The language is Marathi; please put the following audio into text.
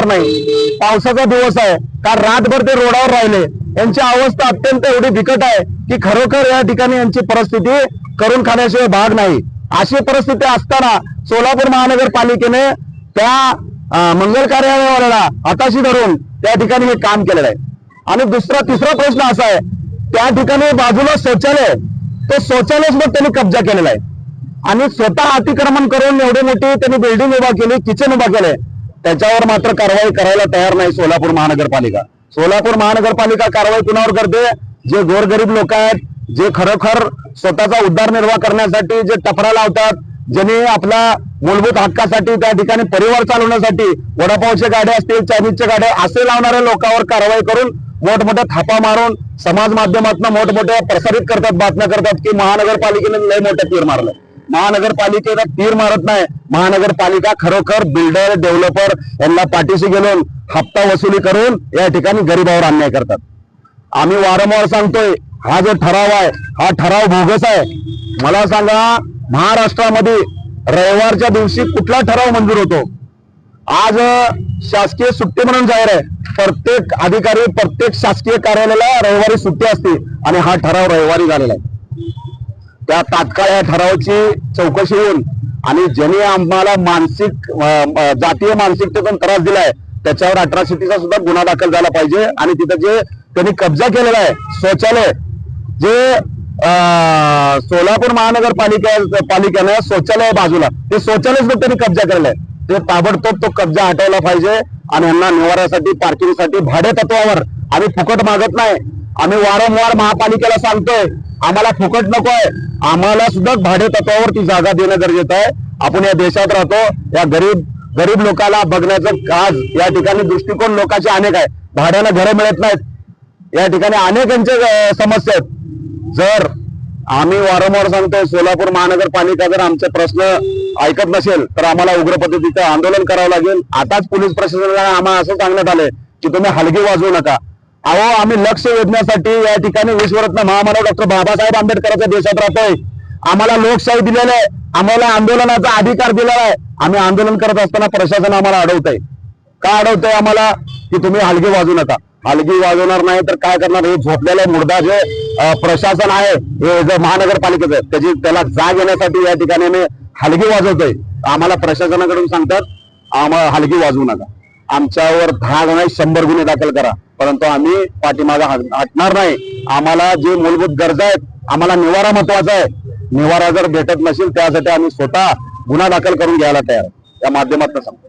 तयार नाही। पावसाचा दिवस आहे का रातभर ते रोडावर राहिले। यांची अवस्था अत्यंत एवढी बिकट आहे की खरोखर या ठिकाणी यांची परिस्थिती करून खाण्याशिवाय भाग नाही। अशी परिस्थिती असताना सोलापूर महानगरपालिकेने त्या मंगल कार्यालयाला हाताशी धरून त्या ठिकाणी हे काम केलेलं आहे। आणि तिसरा प्रश्न असा आहे, त्या ठिकाणी बाजूला शौचालय, तो शौचालय सुद्धा त्यांनी कब्जा केलेला आहे आणि स्वतः अतिक्रमण करून एवढी मोठी त्यांनी बिल्डिंग उभा केली, किचन उभा केलंय। त्याच्यावर मात्र कारवाई करायला तयार नाही सोलापूर महानगरपालिका। सोलापूर महानगरपालिका कारवाई कुणावर करते? जे गोरगरीब लोक आहेत, जे खरोखर स्वतःचा उद्धारनिर्वाह करण्यासाठी जे टपरा लावतात, ज्यांनी आपला मूलभूत हक्कासाठी त्या ठिकाणी परिवार चालवण्यासाठी वडापावच्या गाड्या असतील, चायनीजच्या गाड्या असे लावणाऱ्या लोकांवर कारवाई करून मोठमोठ्या थापा मारून समाज माध्यमातून मोठमोठ्या प्रसारित करतात, बातम्या करतात की महानगरपालिकेने लय मोठं तीर मारलं। महानगरपालिकेला तीर मारत नाही। महानगरपालिका खरोखर बिल्डर डेव्हलपर यांना पाठीशी गेलून हप्ता वसुली करून या ठिकाणी गरिबावर अन्याय करतात। आम्ही वारंवार सांगतोय, हा जो ठराव आहे हा ठराव बोगस आहे। मला सांगा, महाराष्ट्रामध्ये रविवारच्या दिवशी कुठला ठराव मंजूर होतो? आज शासकीय सुट्टी म्हणून जाहीर आहे। प्रत्येक अधिकारी, प्रत्येक शासकीय कार्यालयाला रविवारी सुट्टी असते आणि हा ठराव रविवारी झालेला आहे। त्या तात्काळ या ठरावाची चौकशी होऊन आणि ज्यांनी आम्हाला जातीय मानसिकतेतून त्रास दिलाय त्याच्यावर अट्रॉसिटीचा सुद्धा गुन्हा दाखल झाला पाहिजे। आणि तिथं जे त्यांनी कब्जा केलेला आहे शौचालय, जे सोलापूर महानगरपालिकेनं शौचालय बाजूला, ते शौचालय सुद्धा त्यांनी कब्जा केलेलं आहे। ते ताबडतोब तो कब्जा हटवला पाहिजे आणि यांना निवाऱ्यासाठी, पार्किंगसाठी भाडे तत्वावर आम्ही फुकट मागत नाही। आम्ही वारंवार महापालिकेला सांगतोय, आम्हाला फुकट नको आहे, आम्हाला सुद्धा भाडे तत्वावर ती जागा देणं गरजेचं आहे। आपण या देशात राहतो, या गरीब लोकांना बघण्याचं आज या ठिकाणी दृष्टिकोन लोकांचे अनेक आहे। भाड्यानं घरं मिळत नाहीत, या ठिकाणी अनेकांच्या समस्या आहेत। जर आम्ही वारंवार सांगतोय, सोलापूर महानगरपालिका जर आमचे प्रश्न ऐकत नसेल तर आम्हाला उग्र पद्धतीचं आंदोलन करावं लागेल। आताच पोलीस प्रशासनाला आम्हाला असं सांगण्यात आलंय की तुम्ही हलगी वाजवू नका। अहो, आम्ही लक्ष वेधण्यासाठी या ठिकाणी विश्वरत्न महामानव डॉक्टर बाबासाहेब आंबेडकरांच्या देशात राहतोय। आम्हाला लोकशाही दिलेली आहे, आम्हाला आंदोलनाचा अधिकार दिलेला आहे। आम्ही आंदोलन करत असताना प्रशासन आम्हाला अडवतंय। का अडवतंय आम्हाला? की तुम्ही हलगी वाजवू नका। हलगी वाजवणार नाही तर काय करणार? हे झोपलेलं मुर्दा जे प्रशासन आहे, हे जे महानगरपालिकेचं, त्याला जाग येण्यासाठी या ठिकाणी मी हलगी वाजवतोय। आम्हाला प्रशासनाकडून सांगतात, आम्हाला हलगी वाजवू नका, आमच्यावर 10 नाही 100 गुन्हे दाखल करा, परंतु आम्ही पाठीमागा हटणार नाही। आम्हाला जे मूलभूत गरजा आहेत, आम्हाला निवारा महत्वाचा आहे। निवारा जर भेटत नसेल त्यासाठी आम्ही स्वतः गुन्हा दाखल करून घ्यायला तयार, या माध्यमातून सांगतो।